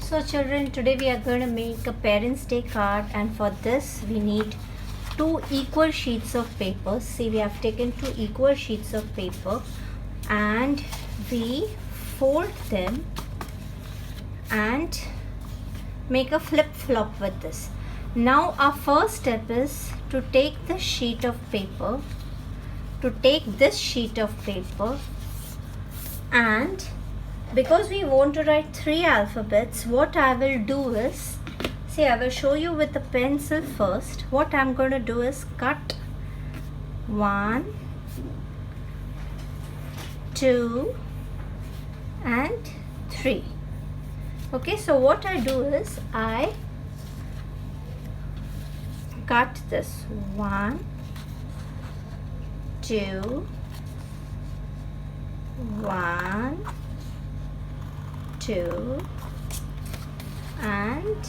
So children, today we are going to make a Parents Day card, and for this we need two equal sheets of paper. See, we have taken two equal sheets of paper and we fold them and make a flip-flop with this. Now our first step is to take this sheet of paper, and because we want to write 3 alphabets, what I will do is, see, I will show you with the pencil first. What I'm going to do is cut 1, 2 and 3. Okay, so what I do is I cut this 1, 2, 1, 2 and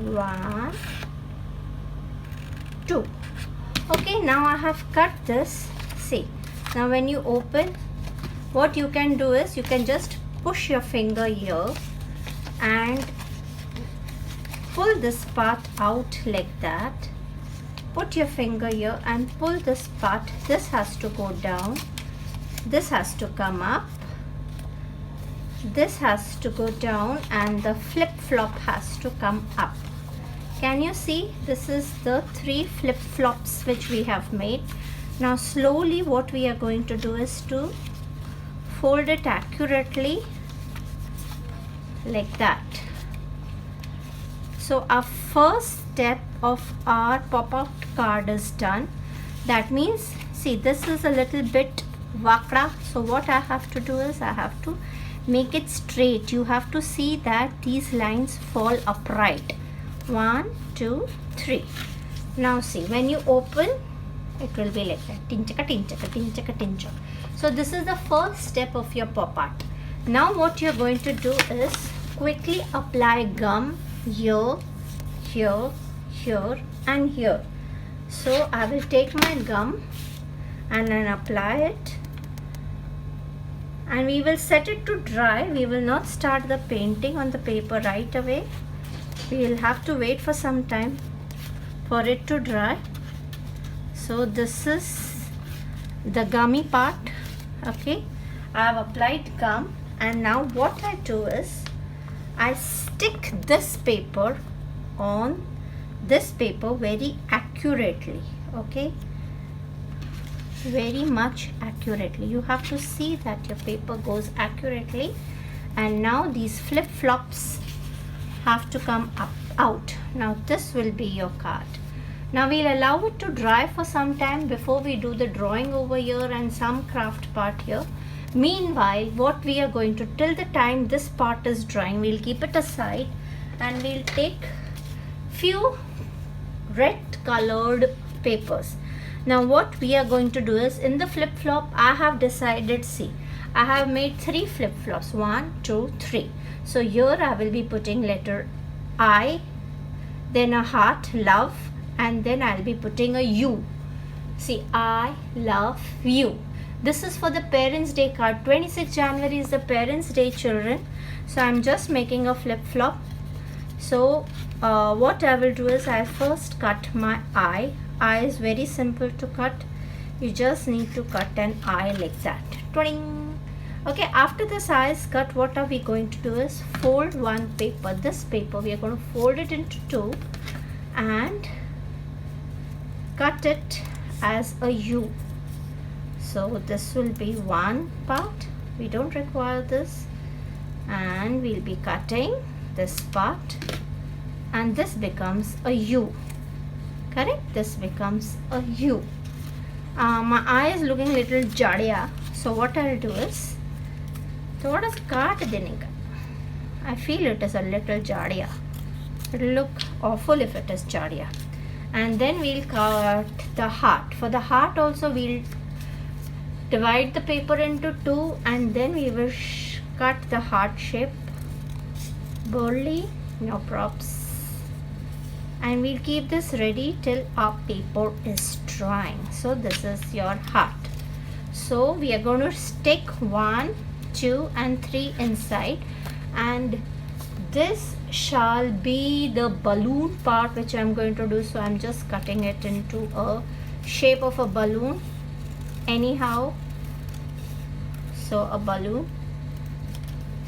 1, 2. Okay, now I have cut this. See, now when you open, what you can do is you can just push your finger here and pull this part out like that. Put your finger here and pull this part. This has to go down, this has to come up, this has to go down, and the flip-flop has to come up. Can you see? This is the 3 flip-flops which we have made. Now slowly what we are going to do is to fold it accurately like that. So our first step of our pop-out card is done. That means, see, this is a little bit wakra. So what I have to do is I have to make it straight. You have to see that these lines fall upright. 1, 2, 3. Now see, when you open, it will be like that. Tinchaka, tinchaka, tinchaka, tinchaka. So this is the first step of your pop art. Now what you're going to do is quickly apply gum here, here, here and here. So I will take my gum and then apply it, and we will set it to dry. We will not start the painting on the paper right away. We will have to wait for some time for it to dry. So this is the gummy part. Okay, I have applied gum, and now what I do is I stick this paper on this paper very accurately. Okay, very much accurately. You have to see that your paper goes accurately, and now these flip-flops have to come out. Now this will be your card. Now we'll allow it to dry for some time before we do the drawing over here and some craft part here. Meanwhile, what we are going to, till the time this part is drying, we'll keep it aside and we'll take few red colored papers. Now what we are going to do is, in the flip-flop I have decided, see, I have made 3 flip-flops, 1, 2, 3. So here I will be putting letter I, then a heart, love, and then I'll be putting a U. See, I love you. This is for the Parents Day card. 26 January is the Parents Day, children. So I'm just making a flip-flop. So what I will do is I'll first cut my I. I is very simple to cut. You just need to cut an I like that. Twing. Okay, after this I is cut, what are we going to do is fold one paper. This paper we are going to fold it into 2 and cut it as a U. So this will be one part. We don't require this, and we'll be cutting this part, and this becomes a U. Correct? This becomes a U. My eye is looking little jadiya. So what I'll do is, so what is kaat dene ka? I feel it is a little jadiya. It will look awful if it is jadiya. And then we'll cut the heart. For the heart also we'll divide the paper into 2, and then we will cut the heart shape boldly, no props, and we'll keep this ready till our paper is drying. So this is your heart. So we are going to stick 1, 2 and 3 inside, and this shall be the balloon part which I'm going to do. So I'm just cutting it into a shape of a balloon anyhow. So a balloon.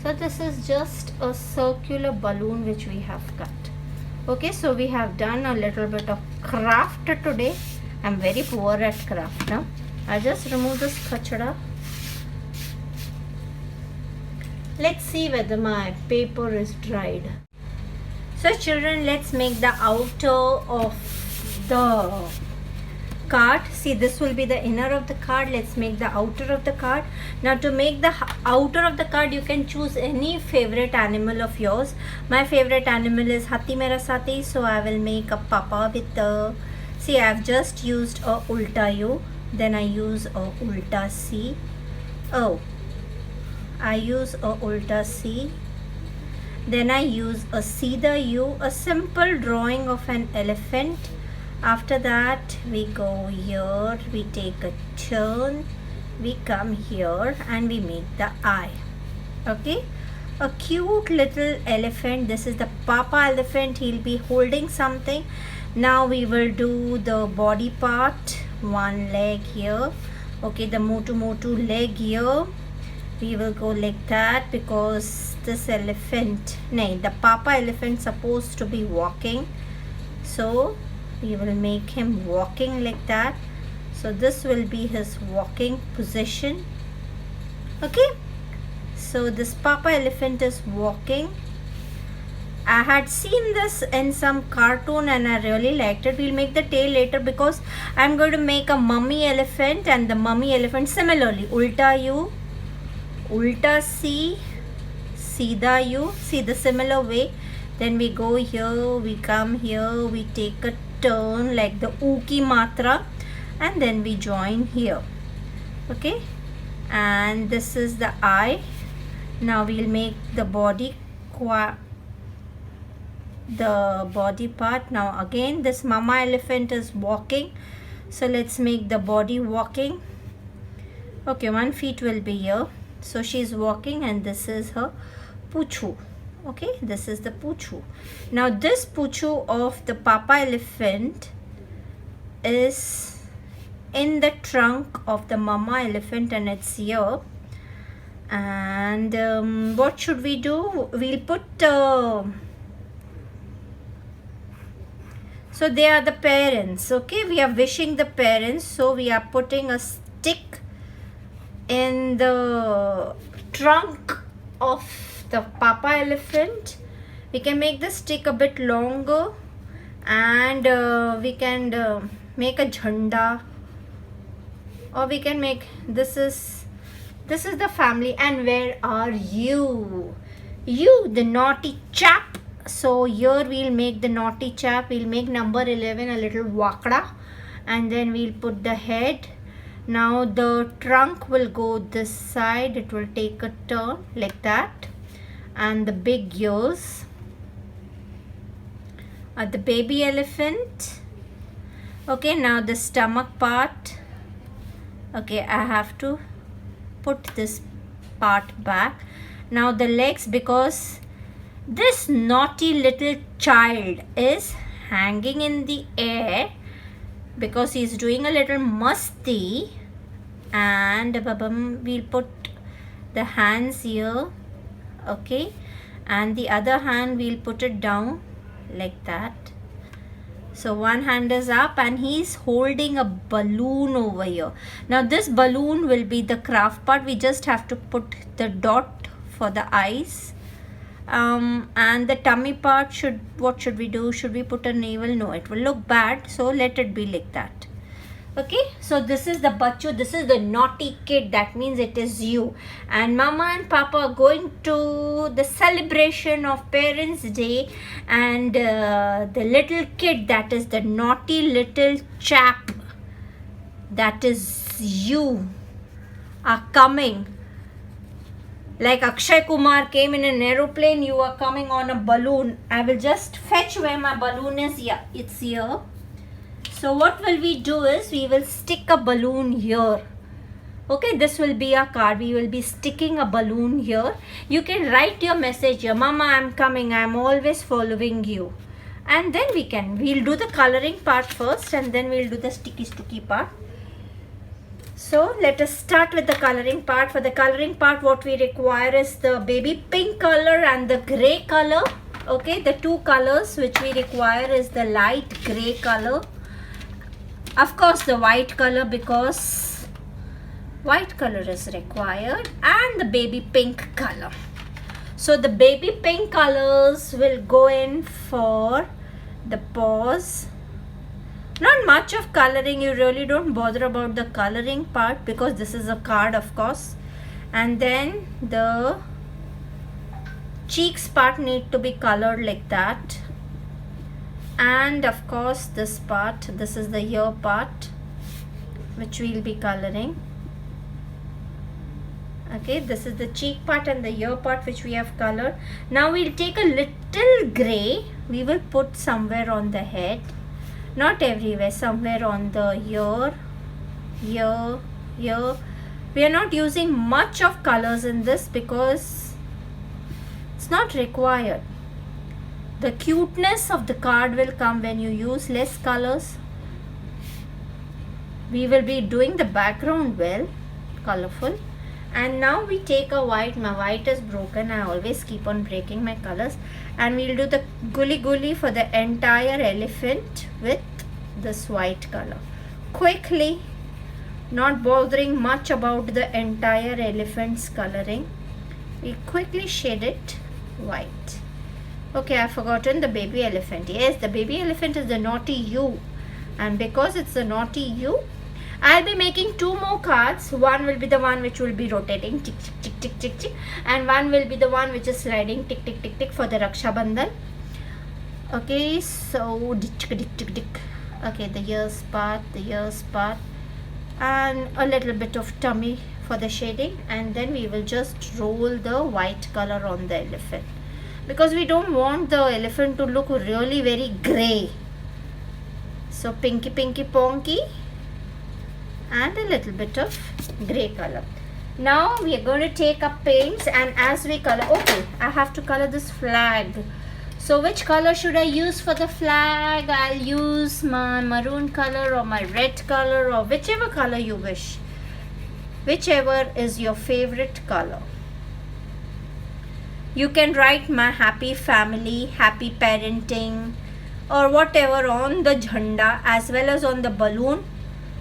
So this is just a circular balloon which we have cut. Okay, so we have done a little bit of craft today. I'm very poor at craft now. I just remove this kachada. Let's see whether my paper is dried. So children, let's make the outer of the card. See, this will be the inner of the card. Let's make the outer of the card. Now to make the outer of the card, you can choose any favorite animal of yours. My favorite animal is Hathi Mera Sathi, so I will make a papa with the, see, I've just used a ulta U, then I use a ulta C. Oh, I use a ulta C. Then I use a Sida U, a simple drawing of an elephant. After that, we go here, we take a turn, we come here and we make the eye. Okay, a cute little elephant. This is the papa elephant. He'll be holding something. Now we will do the body part. One leg here. Okay, the motu leg here. We will go like that because this elephant, nay, the papa elephant supposed to be walking. So we will make him walking like that. So this will be his walking position. Okay, so this papa elephant is walking. I had seen this in some cartoon and I really liked it. We'll make the tail later because I'm going to make a mummy elephant, and the mummy elephant similarly ulta U, ulta C, Sida U. See, the similar way. Then we go here, we come here, we take a turn like the Uki Matra, and then we join here. Okay, and this is the eye. Now we'll make the body part. Now again, this mama elephant is walking, so let's make the body walking. Okay, 1 feet will be here. So she's walking and this is her puchu. Okay, this is the puchu. Now this puchu of the papa elephant is in the trunk of the mama elephant and it's here. And what should we do? We'll put so they are the parents. Okay, we are wishing the parents, so we are putting a stick in the trunk of the papa elephant. We can make the stick a bit longer, and we can make a jhanda, or we can make this is the family. And where are you, the naughty chap? So here we'll make the naughty chap. We'll make number 11 a little wakda, and then we'll put the head. Now the trunk will go this side, it will take a turn like that, and the big ears are the baby elephant. Okay, now the stomach part. Okay, I have to put this part back. Now the legs, because this naughty little child is hanging in the air because he's doing a little masti, and we'll put the hands here. Okay, and the other hand we'll put it down like that. So one hand is up and he's holding a balloon over here. Now this balloon will be the craft part. We just have to put the dot for the eyes. And the tummy part, what should we do? Should we put a navel? No, it will look bad, so let it be like that. Okay, so this is the bachu, this is the naughty kid, that means it is you. And mama and papa are going to the celebration of Parents' Day, and the little kid, that is the naughty little chap, that is you, are coming. Like Akshay Kumar came in an aeroplane, you are coming on a balloon. I will just fetch where my balloon is. Yeah, it's here. So what will we do is, we will stick a balloon here. Okay, this will be a card. We will be sticking a balloon here. You can write your message here. Mama, I'm coming. I'm always following you. And then we'll do the coloring part first, and then we'll do the sticky part. So let us start with the coloring part. For the coloring part, what we require is the baby pink color and the gray color. Okay, the two colors which we require is the light gray color. Of course, the white color, because white color is required, and the baby pink color. So the baby pink colors will go in for the paws. Not much of coloring. You really don't bother about the coloring part because this is a card, of course. And then the cheeks part need to be colored like that. And of course this part, this is the ear part which we'll be coloring. Okay, this is the cheek part and the ear part which we have colored. Now we'll take a little gray. We will put somewhere on the head. Not everywhere, somewhere on the ear. We are not using much of colors in this because it's not required. The cuteness of the card will come when you use less colors. We will be doing the background well, colorful. And now we take a white. My white is broken. I always keep on breaking my colors. And we'll do the gully for the entire elephant with this white color. Quickly, not bothering much about the entire elephant's coloring. We quickly shade it white. Okay, I've forgotten the baby elephant. Yes, the baby elephant is the naughty you. And because it's the naughty you, I'll be making two more cards. One will be the one which will be rotating, tick, tick, tick, tick, tick, tick. And one will be the one which is sliding, tick, tick, tick, tick, for the Raksha Bandhan. Okay, so, tick, tick, tick, tick. Okay, the ears part, and a little bit of tummy for the shading. And then we will just roll the white color on the elephant. Because we don't want the elephant to look really very grey. So, pinky, pinky, ponky. And a little bit of grey color. Now we are going to take up paints, and as we color, okay, I have to color this flag. So which color should I use for the flag? I'll use my maroon color or my red color or whichever color you wish. Whichever is your favorite color. You can write my happy family, happy parenting or whatever on the jhanda as well as on the balloon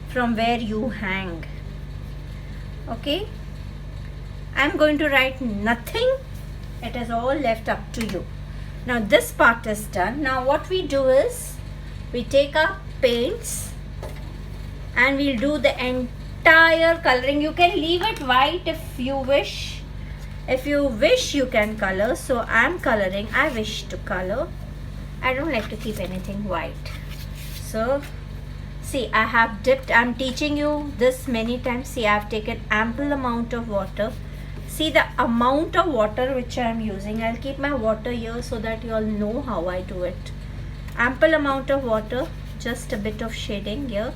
from where you hang. Okay, I'm going to write nothing. It is all left up to you. Now this part is done. Now what we do is we take our paints and we'll do the entire coloring. You can leave it white if you wish. If you wish, you can color. So I'm coloring. I wish to color. I don't like to keep anything white. So see, I have dipped. I'm teaching you this many times. See, I have taken ample amount of water. See the amount of water which I am using. I'll keep my water here so that you all know how I do it. Ample amount of water. Just a bit of shading here.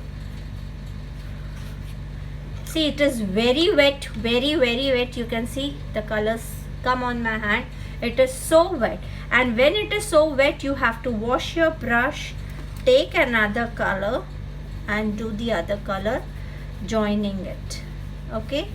See, it is very wet. Very, very wet. You can see the colors come on my hand. It is so wet. And when it is so wet, you have to wash your brush. Take another color and do the other color, joining it. Okay,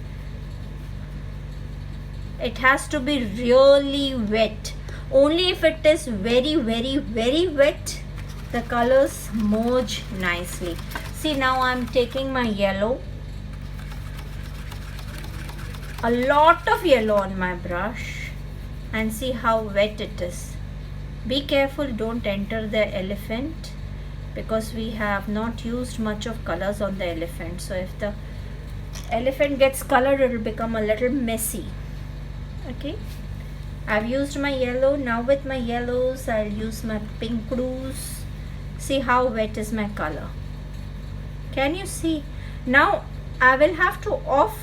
it has to be really wet. Only if it is very, very, very wet, the colors merge nicely. See, now I'm taking my yellow, a lot of yellow on my brush, and see how wet it is. Be careful, don't enter the elephant, because we have not used much of colors on the elephant. So if the elephant gets colored, it will become a little messy. Okay, I've used my yellow. Now with my yellows, I'll use my pink blues. See how wet is my color. Can you see? Now I will have to off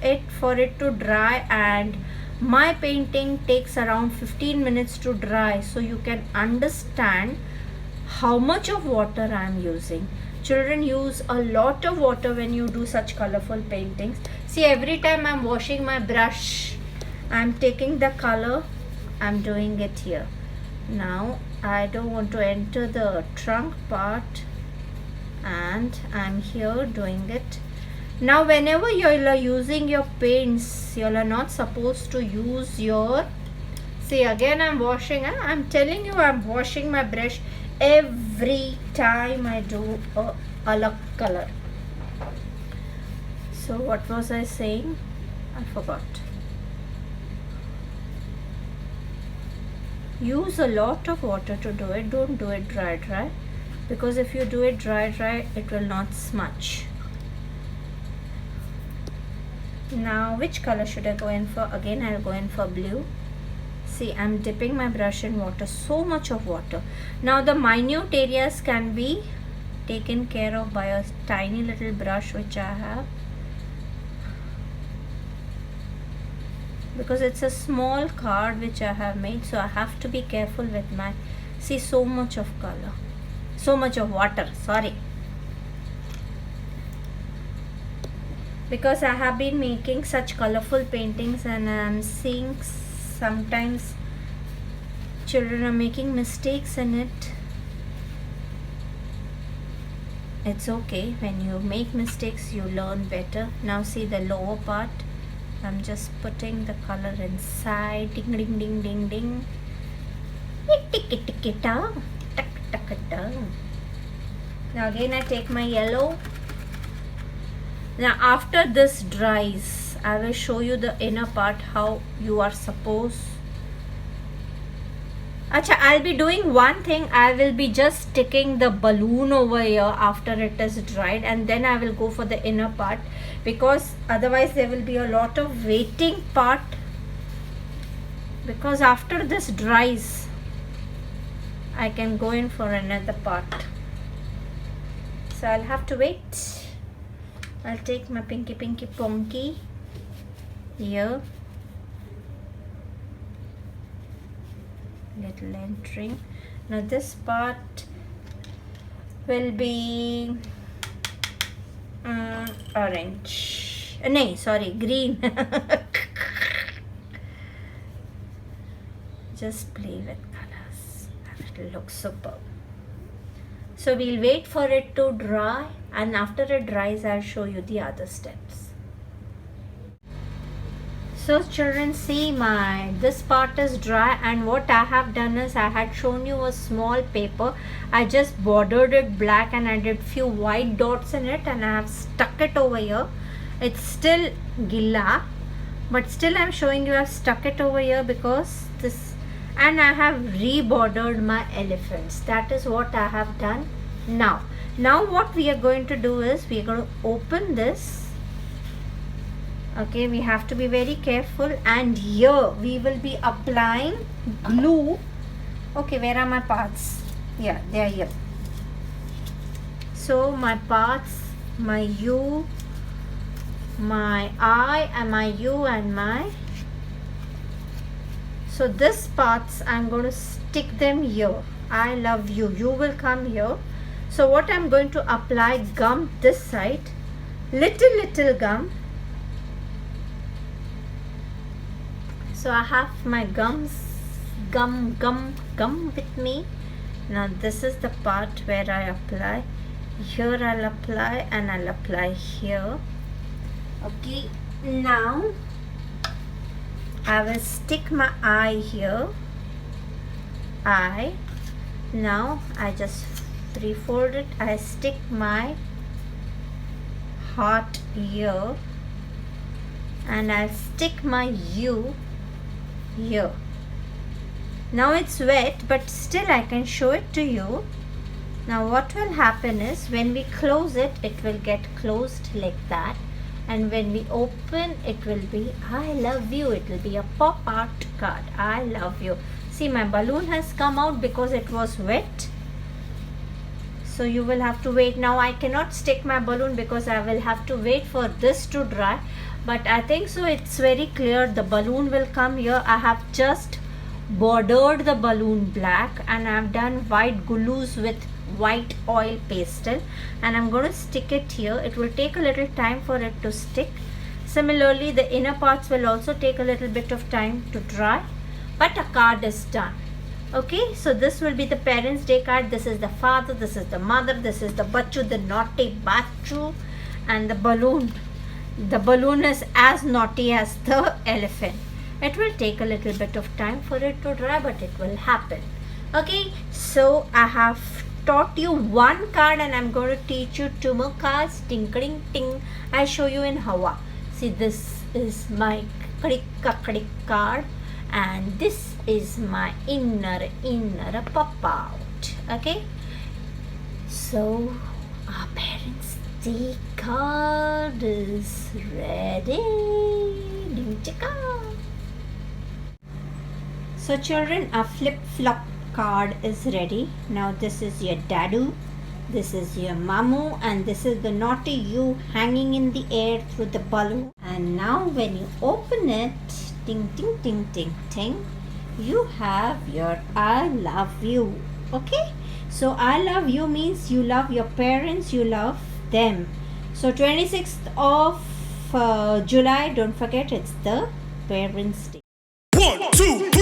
it for it to dry, and my painting takes around 15 minutes to dry, so you can understand how much of water I am using. Children, use a lot of water when you do such colorful paintings. See, every time I'm washing my brush, I'm taking the color, I'm doing it here. Now I don't want to enter the trunk part, and I'm here doing it. Now whenever you are using your paints, you are not supposed to use your, see, again I'm washing, I'm telling you, I'm washing my brush every time I do a alak color. So what was I saying? I forgot. Use a lot of water to do it. Don't do it dry, because if you do it dry, it will not smudge. Now which color should I go in for? Again I'll go in for blue. See, I'm dipping my brush in water, so much of water. Now the minute areas can be taken care of by a tiny little brush which I have, because it's a small card which I have made, so I have to be careful with my, see, so much of color, so much of water, sorry, because I have been making such colorful paintings and I'm seeing sometimes children are making mistakes in it. It's okay, when you make mistakes you learn better. Now see the lower part, I'm just putting the color inside. Ding ding ding ding ding. Now again I take my yellow. Now after this dries, I will show you the inner part, how you are supposed. Acha, I'll be doing one thing. I will be just sticking the balloon over here after it is dried, and then I will go for the inner part, because otherwise there will be a lot of waiting part, because after this dries I can go in for another part. So I'll have to wait. I'll take my pinky ponky here, little entering. Now this part will be orange, no, sorry, green. Just play with colors and it will look superb. So we'll wait for it to dry, and after it dries I'll show you the other steps. So children, see, this part is dry, and what I have done is I had shown you a small paper. I just bordered it black and I did few white dots in it, and I have stuck it over here. It's still gilla, but still I'm showing you I've stuck it over here because this, and I have rebordered my elephants. That is what I have done. Now what we are going to do is we are going to open this. Okay, we have to be very careful, and here we will be applying glue. Okay, where are my parts? Yeah, they are here. So my parts, my U, my I, and my U, and my, so this parts I'm going to stick them here. I love you. You will come here. So what I'm going to apply gum this side, little gum. So I have my gum with me. Now this is the part where I apply. Here I'll apply, and I'll apply here. Okay, now I will stick my eye here. Now I just refold it. I stick my heart here, and I'll stick my U here. Now it's wet, but still I can show it to you. Now what will happen is when we close it, it will get closed like that, and when we open, it will be I love you. It will be a pop art card. I love you. See, my balloon has come out because it was wet, so you will have to wait. Now I cannot stick my balloon because I will have to wait for this to dry, but I think so it's very clear the balloon will come here. I have just bordered the balloon black, and I have done white glues with white oil pastel, and I'm going to stick it here. It will take a little time for it to stick. Similarly, the inner parts will also take a little bit of time to dry, but a card is done. Okay, so this will be the Parents' Day card. This is the father, this is the mother, this is the Bachu, the naughty Bachu, and the balloon. The balloon is as naughty as the elephant. It will take a little bit of time for it to dry, but it will happen. Okay, so I have taught you one card and I'm going to teach you two more cards. Ting ting ting. I show you in Hawa. See, this is my krik card, and this is my inner pop out. Okay, so our Parents' Day card is ready. Ding chicka. So children, our flip-flop card is ready. Now this is your dadu, this is your mamu, and this is the naughty you hanging in the air through the balloon. And now when you open it, ting ting ting ting ting, you have your I love you. Okay, so I love you means you love your parents, you love them. So 26th of July, don't forget, it's the Parents' Day. 1, 2, 3.